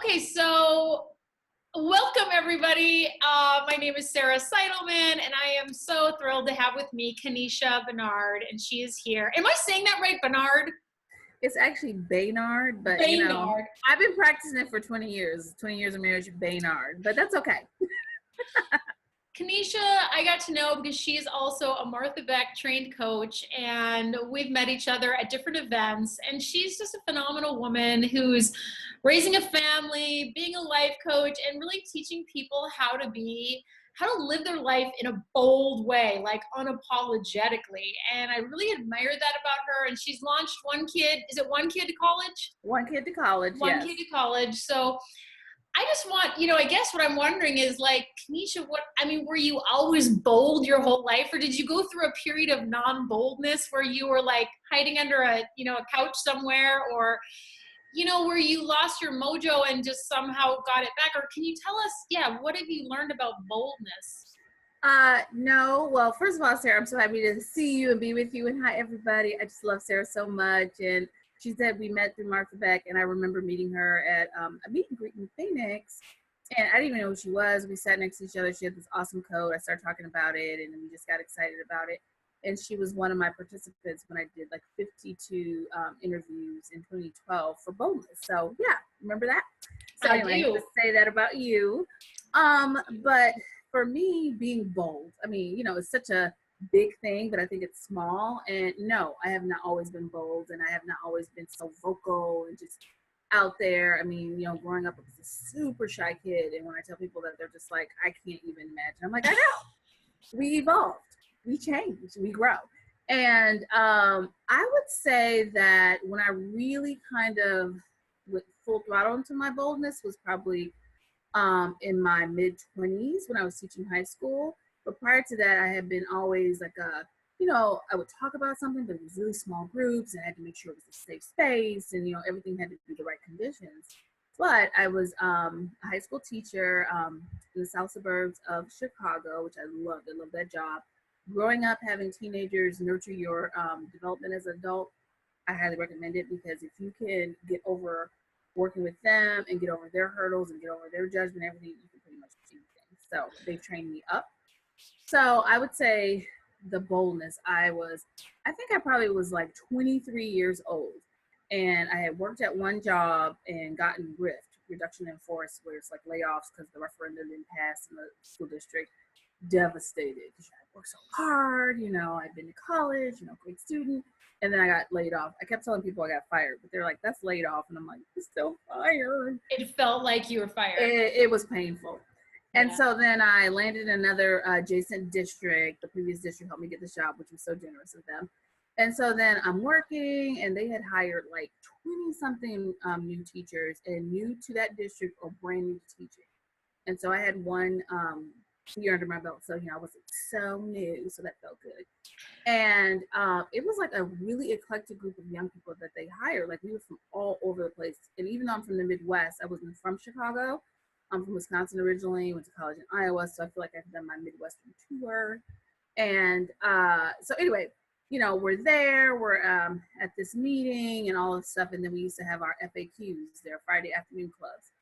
Okay, so welcome everybody. My name is Sarah Seidelmann, and I am so thrilled to have with me Kanesha Baynard, and she is here. Am I saying that right, Baynard? It's actually Baynard, but Baynard. you know, I've been practicing it for 20 years. 20 years of marriage, Baynard, but that's okay. Kanesha, I got to know because she is also a Martha Beck trained coach, and we've met each other at different events. And she's just a phenomenal woman who's raising a family, being a life coach, and really teaching people how to live their life in a bold way, like unapologetically. And I really admire that about her. And she's launched One Kid. Is it One Kid to College? One Kid to College. One yes. Kid to College. So I just want, I guess what I'm wondering is like, Kanesha, were you always bold your whole life, or did you go through a period of non-boldness where you were like hiding under a couch somewhere, or, where you lost your mojo and just somehow got it back? Or can you tell us, what have you learned about boldness? No. Well, first of all, Sarah, I'm so happy to see you and be with you. And hi, everybody. I just love Sarah so much. And she said we met through Martha Beck, and I remember meeting her at a meet and greet in Phoenix. And I didn't even know who she was. We sat next to each other. She had this awesome coat. I started talking about it, and we just got excited about it. And she was one of my participants when I did like 52 interviews in 2012 for boldness. So yeah, remember that? So anyway, I have to say that about you. But for me, being bold, it's such a big thing, but I think it's small. And no, I have not always been bold, and I have not always been so vocal and just out there. Growing up, I was a super shy kid, and when I tell people that, they're just like, I can't even imagine. I'm like, I know. We evolved, we change, we grow. And I would say that when I really kind of went full throttle into my boldness was probably in my mid-20s when I was teaching high school. But prior to that, I had been always like I would talk about something, but it was really small groups, and I had to make sure it was a safe space, and everything had to be the right conditions. But I was a high school teacher in the south suburbs of Chicago, which I loved. I loved that job. Growing up, having teenagers nurture your development as an adult, I highly recommend it, because if you can get over working with them and get over their hurdles and get over their judgment, everything, you can pretty much do anything. So they've trained me up. So I would say the boldness, I think I probably was like 23 years old, and I had worked at one job and gotten reduction in force, where it's like layoffs because the referendum didn't pass in the school district. Devastated, because I worked so hard, I'd been to college, great student, and then I got laid off. I kept telling people I got fired, but they're like, that's laid off, and I'm like, I'm still fired. It felt like you were fired. It was painful. And so then I landed in another adjacent district. The previous district helped me get this job, which was so generous of them. And so then I'm working, and they had hired like 20-something new teachers, and new to that district or brand new to teaching. And so I had one year under my belt. So, I wasn't so new, so that felt good. And it was like a really eclectic group of young people that they hired. Like, we were from all over the place. And even though I'm from the Midwest, I wasn't from Chicago. I'm from Wisconsin originally, went to college in Iowa, so I feel like I've done my Midwestern tour. And so anyway, we're there, we're at this meeting and all this stuff, and then we used to have our FAQs, their Friday afternoon clubs,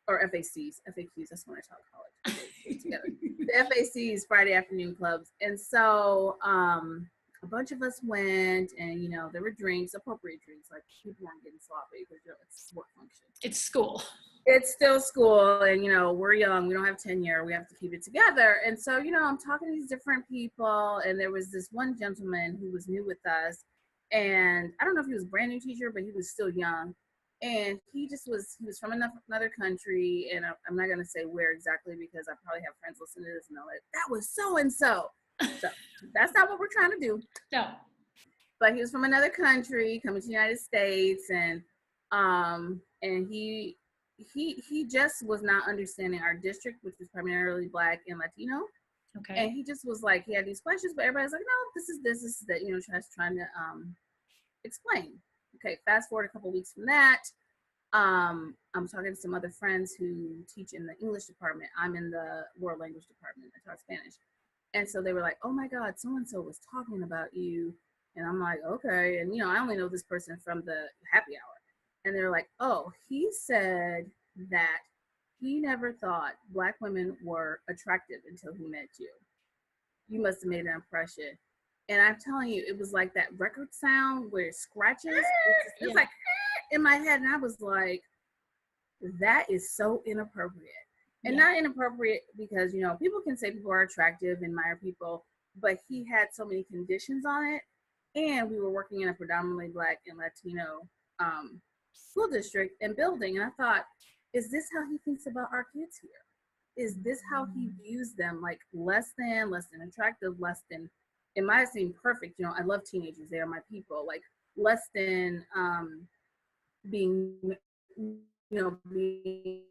or FACs, that's when I taught college, together. The FACs, Friday afternoon clubs. And so a bunch of us went, and there were drinks, appropriate drinks, like people weren't getting sloppy, because it's work function. It's school. It's still school, and we're young, we don't have tenure, we have to keep it together. And so I'm talking to these different people, and there was this one gentleman who was new with us, and I don't know if he was a brand new teacher, but he was still young, and he was from another country, and I'm not going to say where exactly, because I probably have friends listening to this and know that was so and so. So that's not what we're trying to do. No. But he was from another country coming to the United States, and he just was not understanding our district, which was primarily Black and Latino. Okay. And he just was like, he had these questions, but everybody's like, no, this is that, trying to explain. Okay, fast forward a couple weeks from that. I'm talking to some other friends who teach in the English department. I'm in the world language department. I taught Spanish. And so they were like, oh my God, so-and-so was talking about you. And I'm like, okay. And, I only know this person from the happy hour. And they're like, oh, he said that he never thought Black women were attractive until he met you. You must have made an impression. And I'm telling you, it was like that record sound where it scratches. It's like in my head. And I was like, that is so inappropriate. And not inappropriate because, you know, people can say people are attractive, admire people, but he had so many conditions on it. And we were working in a predominantly Black and Latino school district and building. And I thought, is this how he thinks about our kids here? Is this how he views them? Like less than attractive, less than, it might seem perfect. You know, I love teenagers. They are my people. Like less than being, you know, being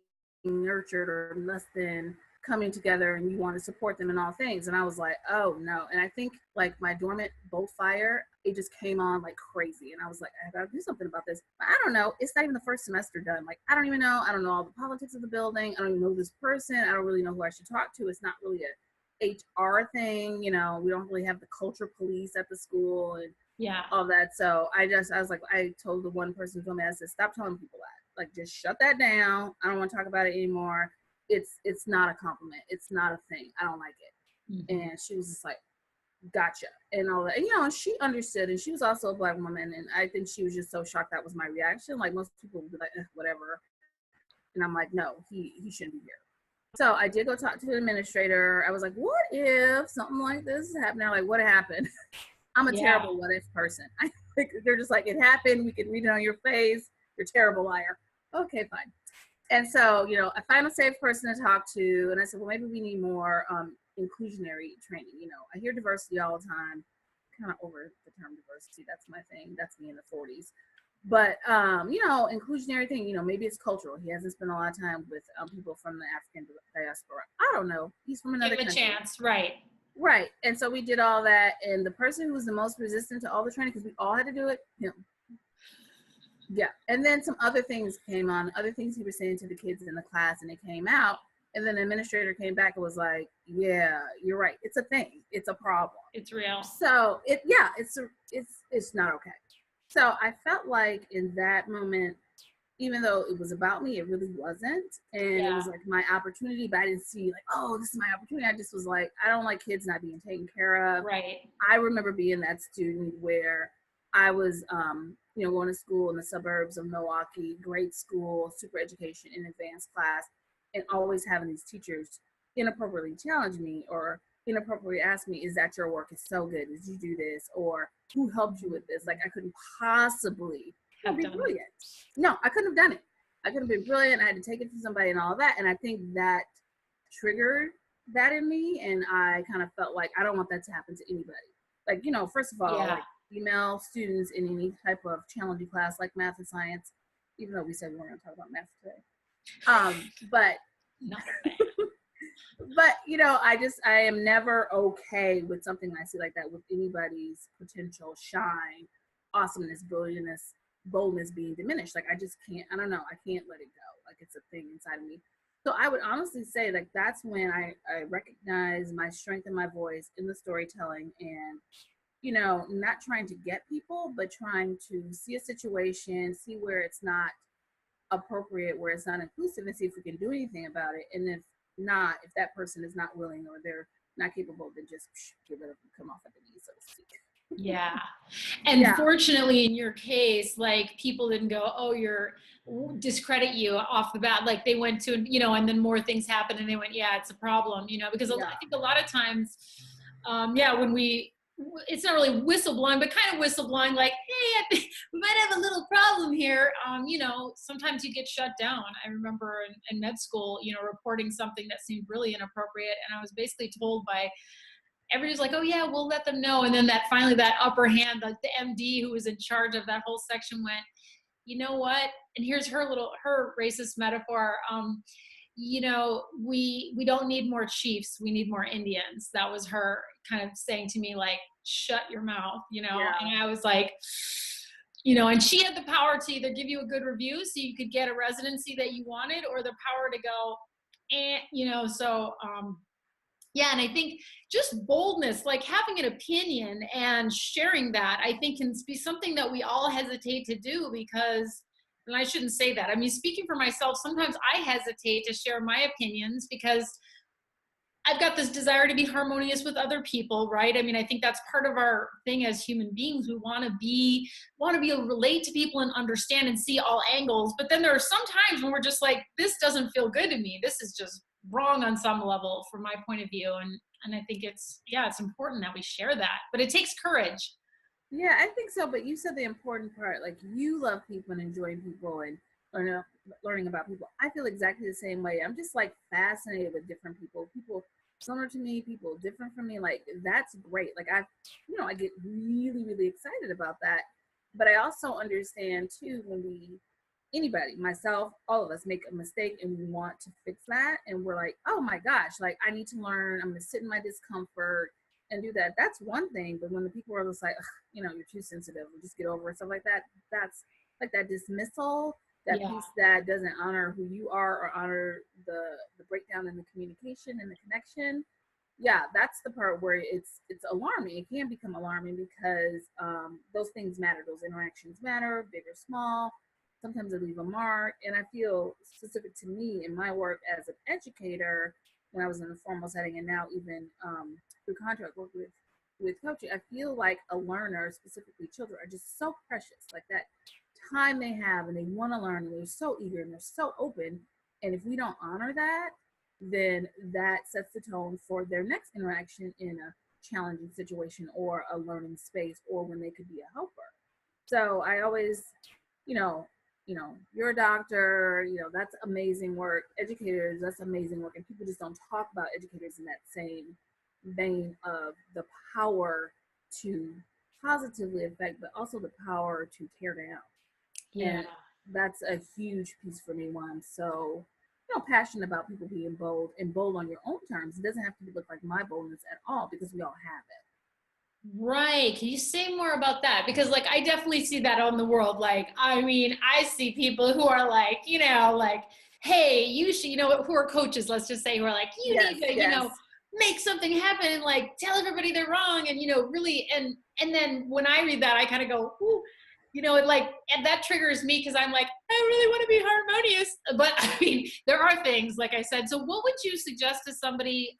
nurtured, or less than coming together and you want to support them in all things. And I was like, oh no. And I think like my dormant bolt fire, it just came on like crazy. And I was like, I gotta do something about this. But I don't know. It's not even the first semester done. Like, I don't even know. I don't know all the politics of the building. I don't even know this person. I don't really know who I should talk to. It's not really a HR thing. You know, we don't really have the culture police at the school and all that. So I was like, I told the one person who told me, I said, stop telling people that. Like, just shut that down. I don't want to talk about it anymore. It's not a compliment. It's not a thing. I don't like it. Mm-hmm. And she was just like, gotcha. And all that. And, you know, and she understood. And she was also a Black woman. And I think she was just so shocked that was my reaction. Like most people would be like, whatever. And I'm like, no, he shouldn't be here. So I did go talk to the administrator. I was like, what if something like this happened? Like, what happened? I'm a terrible what if person. They're just like, it happened. We can read it on your face. You're a terrible liar. Okay, fine. And so, you know, I found a safe person to talk to. And I said, well, maybe we need more inclusionary training. You know, I hear diversity all the time. Kind of over the term diversity. That's my thing. That's me in the 40s. But, you know, inclusionary thing, you know, maybe it's cultural. He hasn't spent a lot of time with people from the African diaspora. I don't know. He's from another country. Give him a chance, right. Right. And so we did all that. And the person who was the most resistant to all the training, because we all had to do it, him. Yeah. And then some other things came on, other things he was saying to the kids in the class, and it came out. And then the administrator came back and was like, yeah, you're right. It's a thing. It's a problem. It's real. So it's not okay. So I felt like in that moment, even though it was about me, it really wasn't. And it was like my opportunity, but I didn't see like, oh, this is my opportunity. I just was like, I don't like kids not being taken care of. Right. I remember being that student where I was, you know, going to school in the suburbs of Milwaukee, great school, super education in advanced class, and always having these teachers inappropriately challenge me or inappropriately ask me, is that your work? It's so good. Did you do this? Or who helped you with this? Like I couldn't possibly be brilliant. No, I couldn't have done it. I couldn't have been brilliant. I had to take it to somebody and all that. And I think that triggered that in me. And I kind of felt like I don't want that to happen to anybody. Like, you know, first of all, like female students in any type of challenging class like math and science, even though we said we weren't going to talk about math today. But, you know, I am never okay with something I see like that, with anybody's potential shine, awesomeness, brilliantness, boldness being diminished. Like, I just can't, I don't know, I can't let it go. Like, it's a thing inside of me. So I would honestly say, like, that's when I recognize my strength in my voice in the storytelling and, you know, not trying to get people, but trying to see a situation, see where it's not appropriate, where it's not inclusive, and see if we can do anything about it. And if not, if that person is not willing or they're not capable, then just give it up and come off at the knee, so to speak. Yeah. And fortunately in your case, like people didn't go, oh, discredit you off the bat. Like they went to, you know, and then more things happened and they went, yeah, it's a problem, you know, because I think a lot of times, when it's not really whistleblowing, but kind of whistleblowing, like, hey, I think we might have a little problem here. You know, sometimes you get shut down. I remember in med school, you know, reporting something that seemed really inappropriate. And I was basically told by everybody's like, oh yeah, we'll let them know. And then finally that upper hand, like the MD who was in charge of that whole section went, you know what? And here's her racist metaphor. You know, we don't need more chiefs. We need more Indians. That was her kind of saying to me, like, shut your mouth, you know? Yeah. And I was like, you know, and she had the power to either give you a good review so you could get a residency that you wanted, or the power to go, you know, so, yeah, and I think just boldness, like having an opinion and sharing that, I think can be something that we all hesitate to do because and I shouldn't say that. I mean, speaking for myself, sometimes I hesitate to share my opinions because I've got this desire to be harmonious with other people, right? I mean, I think that's part of our thing as human beings. We want to be able to relate to people and understand and see all angles. But then there are some times when we're just like, this doesn't feel good to me. This is just wrong on some level from my point of view. And I think it's important that we share that, but it takes courage. Yeah, I think so. But you said the important part, like you love people and enjoying people and learning about people. I feel exactly the same way. I'm just like fascinated with different people similar to me, people different from me. Like that's great. Like I get really, really excited about that. But I also understand too when anybody, myself, all of us make a mistake and we want to fix that. And we're like, oh my gosh, like I need to learn. I'm going to sit in my discomfort and do that. That's one thing. But when the people are just like, you're too sensitive, or just get over it, stuff like that, that's like that dismissal, that piece that doesn't honor who you are or honor the breakdown in the communication and the connection. Yeah, that's the part where it's alarming. It can become alarming because those things matter. Those interactions matter, big or small. Sometimes they leave a mark. And I feel specific to me in my work as an educator, when I was in the formal setting and now even through contract work with coaching, I feel like a learner, specifically children, are just so precious. Like that time they have and they want to learn and they're so eager and they're so open. And if we don't honor that, then that sets the tone for their next interaction in a challenging situation or a learning space or when they could be a helper. So I always, you're a doctor, that's amazing work. Educators, that's amazing work. And people just don't talk about educators in that same vein of the power to positively affect, but also the power to tear down. Yeah. And that's a huge piece for me. One, so passionate about people being bold and bold on your own terms. It doesn't have to look like my boldness at all because we all have it. Right. Can you say more about that? Because like, I definitely see that on the world. Like, I mean, I see people who are like, like, hey, you should, who are coaches, let's just say, who are like, you need to, make something happen and like tell everybody they're wrong. And, really, and then when I read that, I kind of go, ooh, and that triggers me because I'm like, I really want to be harmonious. But I mean, there are things, like I said. So what would you suggest to somebody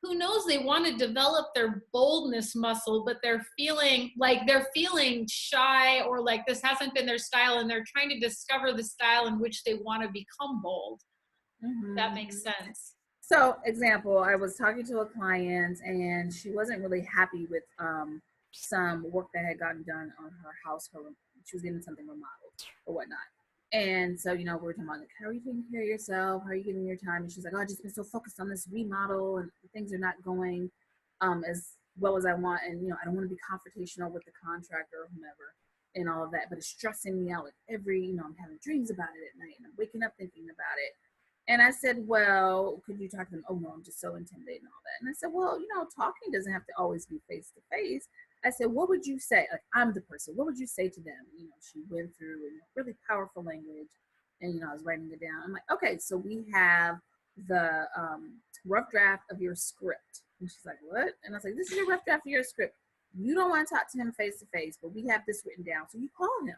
who knows they want to develop their boldness muscle, but they're feeling shy or like this hasn't been their style and they're trying to discover the style in which they want to become bold? Mm-hmm. That makes sense. So, example, I was talking to a client and she wasn't really happy with some work that had gotten done on her house. She was getting something remodeled or whatnot. And so, we were talking about like, how are you taking care of yourself? How are you giving your time? And she's like, oh, I've just been so focused on this remodel and things are not going as well as I want. And, I don't want to be confrontational with the contractor or whomever and all of that, but it's stressing me out. Like I'm having dreams about it at night and I'm waking up thinking about it. And I said, well, could you talk to them? Oh, no, I'm just so intimidated and all that. And I said, well, talking doesn't have to always be face to face. I said, what would you say? Like, I'm the person. What would you say to them? She went through really powerful language and, I was writing it down. I'm like, okay, so we have the rough draft of your script. And she's like, what? And I was like, this is your rough draft of your script. You don't want to talk to him face to face, but we have this written down. So you call him.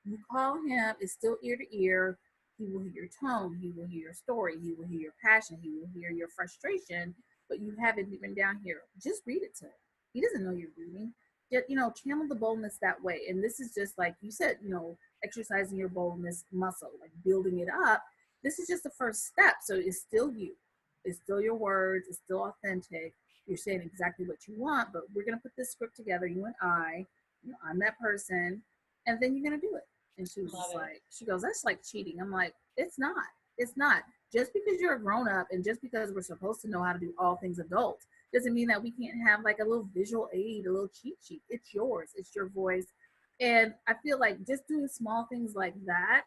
You call him. It's still ear to ear. He will hear your tone. He will hear your story. He will hear your passion. He will hear your frustration, but you have it written down here. Just read it to him. He doesn't know you're reading. Channel the boldness that way. And this is just like you said, exercising your boldness muscle, like building it up. This is just the first step. So it's still you. It's still your words. It's still authentic. You're saying exactly what you want, but we're going to put this script together, you and I. I'm that person. And then you're going to do it. And she was just like, she goes, that's like cheating. I'm like, it's not. It's not. Just because you're a grown up and just because we're supposed to know how to do all things adult doesn't mean that we can't have like a little visual aid, a little cheat sheet. It's yours. It's your voice. And I feel like just doing small things like that,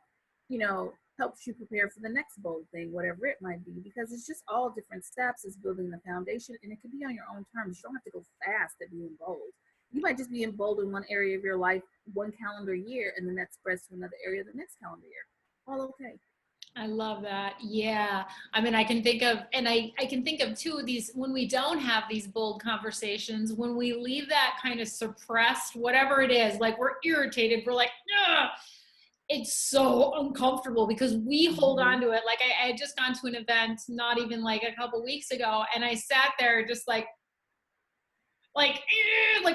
helps you prepare for the next bold thing, whatever it might be, because it's just all different steps. It's building the foundation and it could be on your own terms. You don't have to go fast at being bold. You might just be in bold in one area of your life, one calendar year, and then that spreads to another area the next calendar year. All okay. I love that. Yeah. I mean, I can think of, and I can think of two of these, when we don't have these bold conversations, when we leave that kind of suppressed, whatever it is, like we're irritated, we're like, ugh. it's so uncomfortable because we hold on to it. Like I had just gone to an event not even like a couple weeks ago, and I sat there just like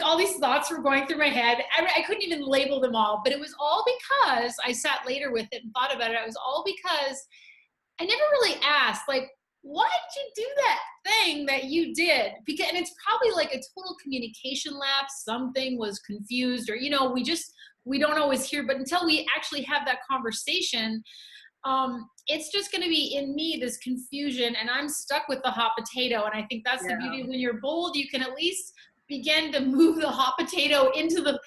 all these thoughts were going through my head. I couldn't even label them all, but it was all because I sat later with it and thought about it. It was all because I never really asked, like, why did you do that thing that you did? Because, and it's probably like a total communication lapse. Something was confused, or, we don't always hear, but until we actually have that conversation, it's just going to be in me, this confusion, and I'm stuck with the hot potato. And I think that's the beauty. When you're bold, you can at least begin to move the hot potato into the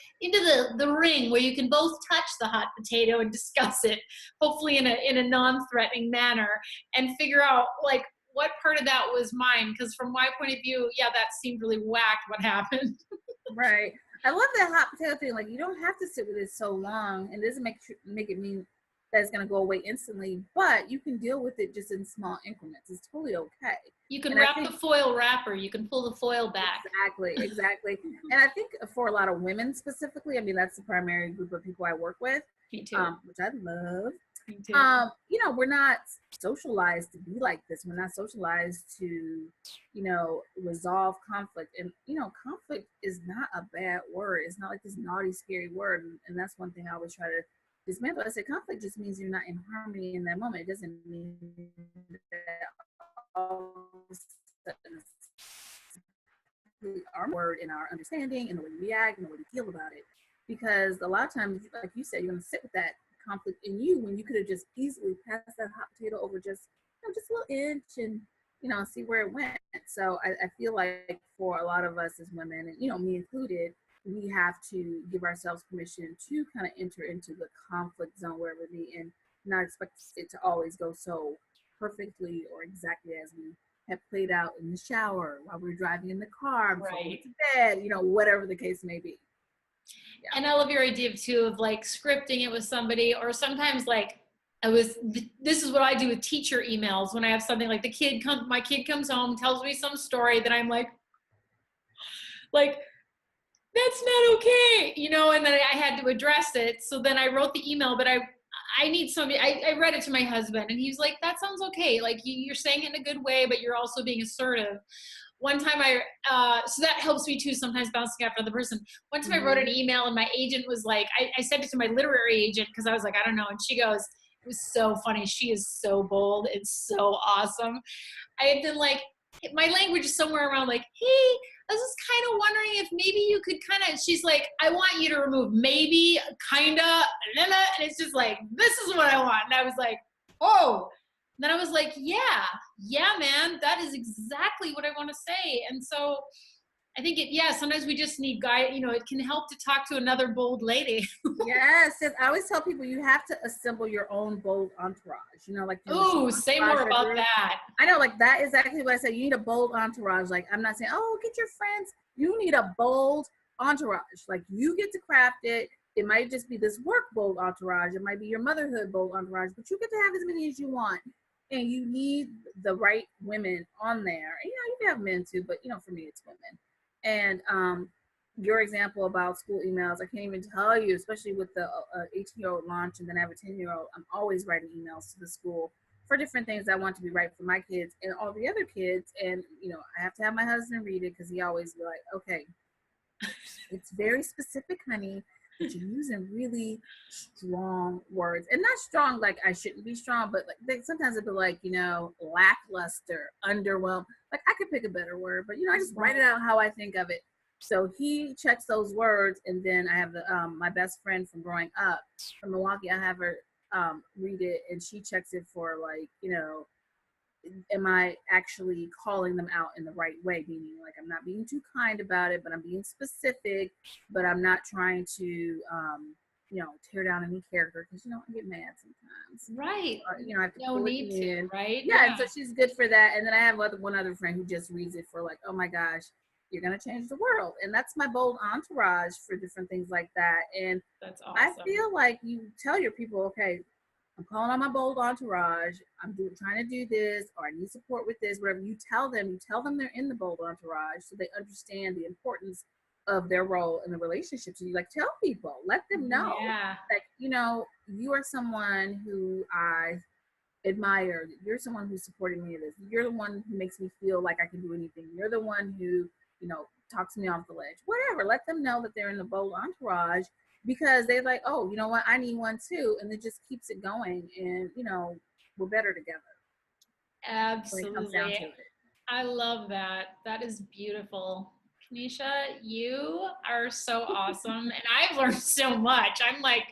ring where you can both touch the hot potato and discuss it, hopefully in a non-threatening manner, and figure out like what part of that was mine. Because from my point of view, yeah, that seemed really whacked what happened. Right. I love that hot potato thing. Like, you don't have to sit with it so long, and it doesn't make it mean that it's going to go away instantly, but you can deal with it just in small increments. It's totally okay. You can wrap the foil wrapper. You can pull the foil back. Exactly. And I think for a lot of women specifically, I mean, that's the primary group of people I work with. Me too. Which I love. Me too. We're not socialized to be like this. We're not socialized to, resolve conflict. And, conflict is not a bad word. It's not like this naughty, scary word. And that's one thing I always try to dismantle. I say conflict just means you're not in harmony in that moment. It doesn't mean that all of a sudden our word in our understanding and the way we react and the way we feel about it. Because a lot of times, like you said, you're going to sit with that conflict in you when you could have just easily passed that hot potato over just a little inch and, see where it went. So I feel like for a lot of us as women, and, me included, we have to give ourselves permission to kind of enter into the conflict zone wherever it be, and not expect it to always go so perfectly or exactly as we have played out in the shower, while we're driving in the car, before we get to bed, whatever the case may be. Yeah. And I love your idea too of like scripting it with somebody, or sometimes like this is what I do with teacher emails when I have something like my kid comes home, tells me some story that I'm like, that's not okay, and then I had to address it. So then I wrote the email, but I need somebody, I read it to my husband, and he's like, that sounds okay. Like you're saying it in a good way, but you're also being assertive. One time so that helps me too, sometimes bouncing after the person. One time I wrote an email, and my agent was like, I sent it to my literary agent because I was like, I don't know. And she goes, it was so funny. She is so bold. It's so awesome. I had been like, my language is somewhere around like, hey, I was just kind of wondering if maybe you could she's like, I want you to remove maybe, kinda, and it's just like, this is what I want. And I was like, oh. And then I was like, yeah, man, that is exactly what I want to say. And so I think sometimes we just need it can help to talk to another bold lady. Yes, I always tell people you have to assemble your own bold entourage. Ooh, say more about that. I know, that is exactly what I said. You need a bold entourage. Like, I'm not saying, oh, get your friends. You need a bold entourage. Like, you get to craft it. It might just be this work bold entourage. It might be your motherhood bold entourage, but you get to have as many as you want. And you need the right women on there. And, you can have men too, but, for me, it's women. And your example about school emails, I can't even tell you, especially with the 18-year-old launch, and then I have a 10-year-old, I'm always writing emails to the school for different things I want to be right for my kids and all the other kids. And, I have to have my husband read it because he always be like, okay, it's very specific, honey, but you're using really strong words. And not strong like I shouldn't be strong, but sometimes it'd be like, lackluster, underwhelmed. Like, I could pick a better word, but, I just write it out how I think of it. So he checks those words, and then I have my best friend from growing up from Milwaukee. I have her read it, and she checks it for am I actually calling them out in the right way? Meaning, like, I'm not being too kind about it, but I'm being specific, but I'm not trying to, tear down any character, because, I get mad sometimes. Right. I have to no need to, right? Yeah, and so she's good for that. And then I have one other friend who just reads it for like, oh my gosh, you're going to change the world. And that's my bold entourage for different things like that. And that's awesome. I feel like you tell your people, okay, I'm calling on my bold entourage. I'm trying to do this, or I need support with this, whatever. You tell them they're in the bold entourage, so they understand the importance of their role in the relationship. So you like tell people, let them know that, you know, you are someone who I admire. You're someone who's supporting me in this. You're the one who makes me feel like I can do anything. You're the one who, you know, talks me off the ledge. Whatever. Let them know that they're in the bold entourage, because they're like, oh, you know what? I need one too. And it just keeps it going. And, you know, we're better together. When it comes down to Absolutely. it. I love that. That is beautiful. Kanesha, you are so awesome. And I've learned so much. I'm like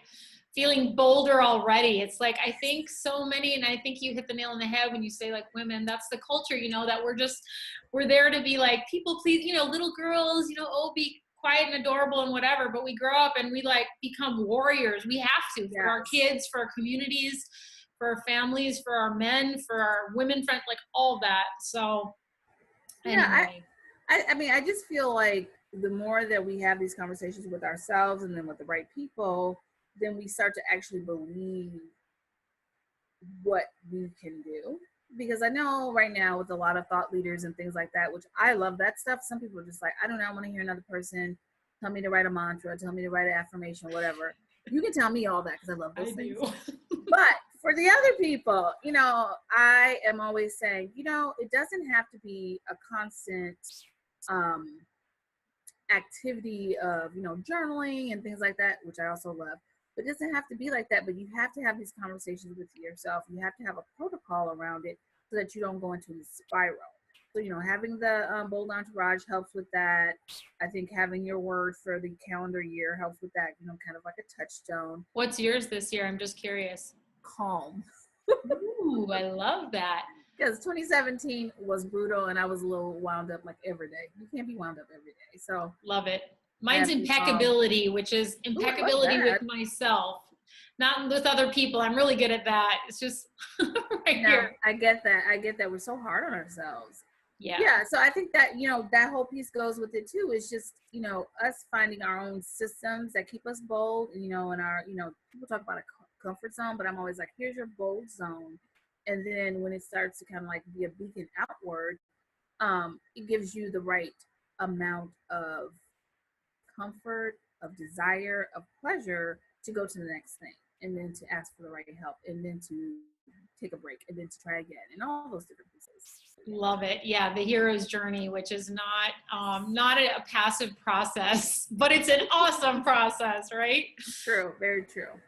feeling bolder already. It's like, I think so many, and I think you hit the nail on the head when you say like women, that's the culture, you know, that we're there to be like people please, you know, little girls, you know, oh, be quiet and adorable and whatever. But we grow up and we like become warriors. We have to, for our kids, for our communities, for our families, for our men, for our women friends, like all that. So anyway. I mean, I just feel like the more that we have these conversations with ourselves and then with the right people, then we start to actually believe what we can do. Because I know right now with a lot of thought leaders and things like that, which I love that stuff, some people are just like, I don't know, I want to hear another person tell me to write a mantra, tell me to write an affirmation, whatever. You can tell me all that because I love those things. But for the other people, you know, I am always saying, you know, it doesn't have to be a constant activity of, you know, journaling and things like that, which I also love. But it doesn't have to be like that, but you have to have these conversations with yourself. You have to have a protocol around it so that you don't go into a spiral. So, you know, having the bold entourage helps with that. I think having your word for the calendar year helps with that, you know, kind of like a touchstone. What's yours this year? I'm just curious. Calm. Ooh, I love that. Because 2017 was brutal and I was a little wound up like every day. You can't be wound up every day. So love it. Mine's impeccability, which is impeccability with myself, not with other people. I'm really good at that. It's just here. I get that. I get that. We're so hard on ourselves. Yeah. So I think that, you know, that whole piece goes with it too. It's just, you know, us finding our own systems that keep us bold, you know, and our, you know, people talk about a comfort zone, but I'm always like, here's your bold zone. And then when it starts to kind of like be a beacon outward, it gives you the right amount of comfort, of desire, of pleasure to go to the next thing, and then to ask for the right help, and then to take a break, and then to try again, and all those different pieces. Love it. Yeah, the hero's journey, which is not a passive process, but it's an awesome process, right? True, very true.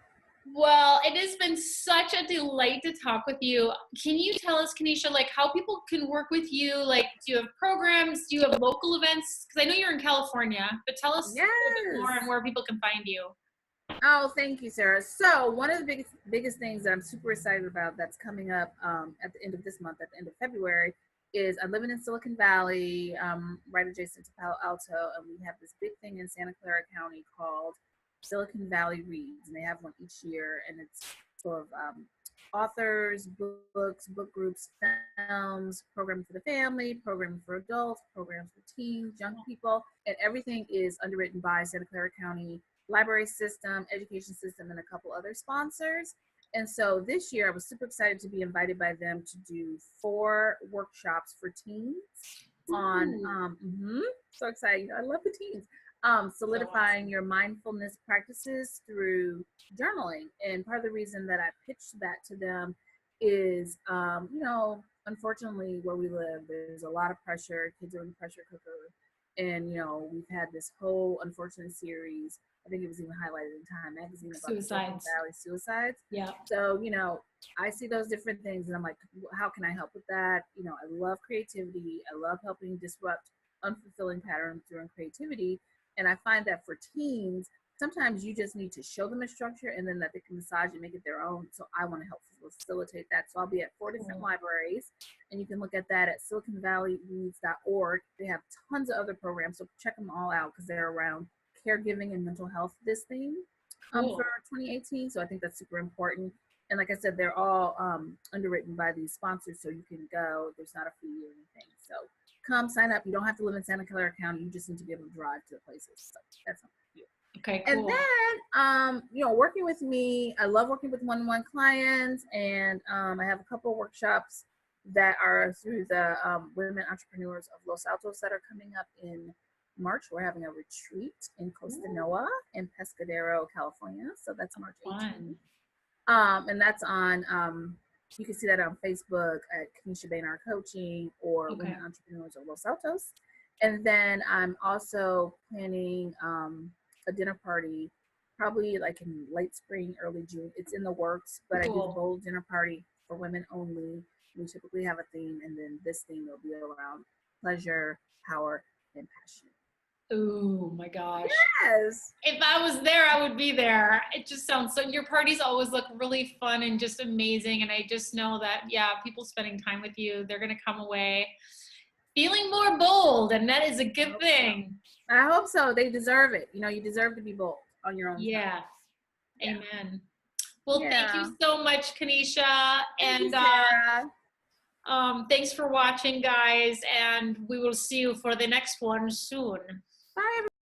Well, it has been such a delight to talk with you. Can you tell us, Kanesha, like how people can work with you? Like, do you have programs? Do you have local events? Because I know you're in California, but tell us a little bit more on where people can find you. Oh, thank you, Sarah. So one of the biggest things that I'm super excited about that's coming up at the end of this month, at the end of February, is I'm living in Silicon Valley, right adjacent to Palo Alto, and we have this big thing in Santa Clara County called Silicon Valley Reads, and they have one each year, and it's full of authors, books, book groups, films, programming for the family, programming for adults, programs for teens, young people, and everything is underwritten by Santa Clara County library system, education system, and a couple other sponsors. And so this year I was super excited to be invited by them to do 4 workshops for teens on, so excited. I love the teens. Solidifying your mindfulness practices through journaling. And part of the reason that I pitched that to them is, you know, unfortunately where we live, there's a lot of pressure. Kids are in the pressure cooker. And, you know, we've had this whole unfortunate series. I think it was even highlighted in Time magazine about suicides. Valley suicides. Yeah. So, you know, I see those different things and I'm like, how can I help with that? You know, I love creativity. I love helping disrupt unfulfilling patterns through creativity. And I find that for teens, sometimes you just need to show them a structure and then that they can massage and make it their own. So I want to help facilitate that. So I'll be at 4 different libraries, and you can look at that at siliconvalleyreads.org. They have tons of other programs, so check them all out because they're around caregiving and mental health this theme for 2018. So I think that's super important. And like I said, they're all underwritten by these sponsors, so you can go. There's not a fee or anything. So come sign up. You don't have to live in Santa Clara County. You just need to be able to drive to the places. So that's something to do. Okay, cool. And then, you know, working with me, I love working with one-on-one clients, and I have a couple of workshops that are through the Women Entrepreneurs of Los Altos that are coming up in March, we're having a retreat in Costa Noa in Pescadero, California. So that's March 18th. And that's on, you can see that on Facebook at Kanesha Baynard Coaching or Women Entrepreneurs of Los Altos. And then I'm also planning a dinner party, probably like in late spring, early June. It's in the works, but I do the bold dinner party for women only. We typically have a theme, and then this theme will be around pleasure, power, and passion. Oh my gosh. Yes. If I was there, I would be there. It just sounds so, your parties always look really fun and just amazing. And I just know that, yeah, people spending time with you, they're going to come away feeling more bold. And that is a good thing. So. I hope so. They deserve it. You know, you deserve to be bold on your own. Yeah. Amen. Well, thank you so much, Kanesha. Thank you, Sarah. Thanks for watching, guys. And we will see you for the next one soon. Bye, everybody.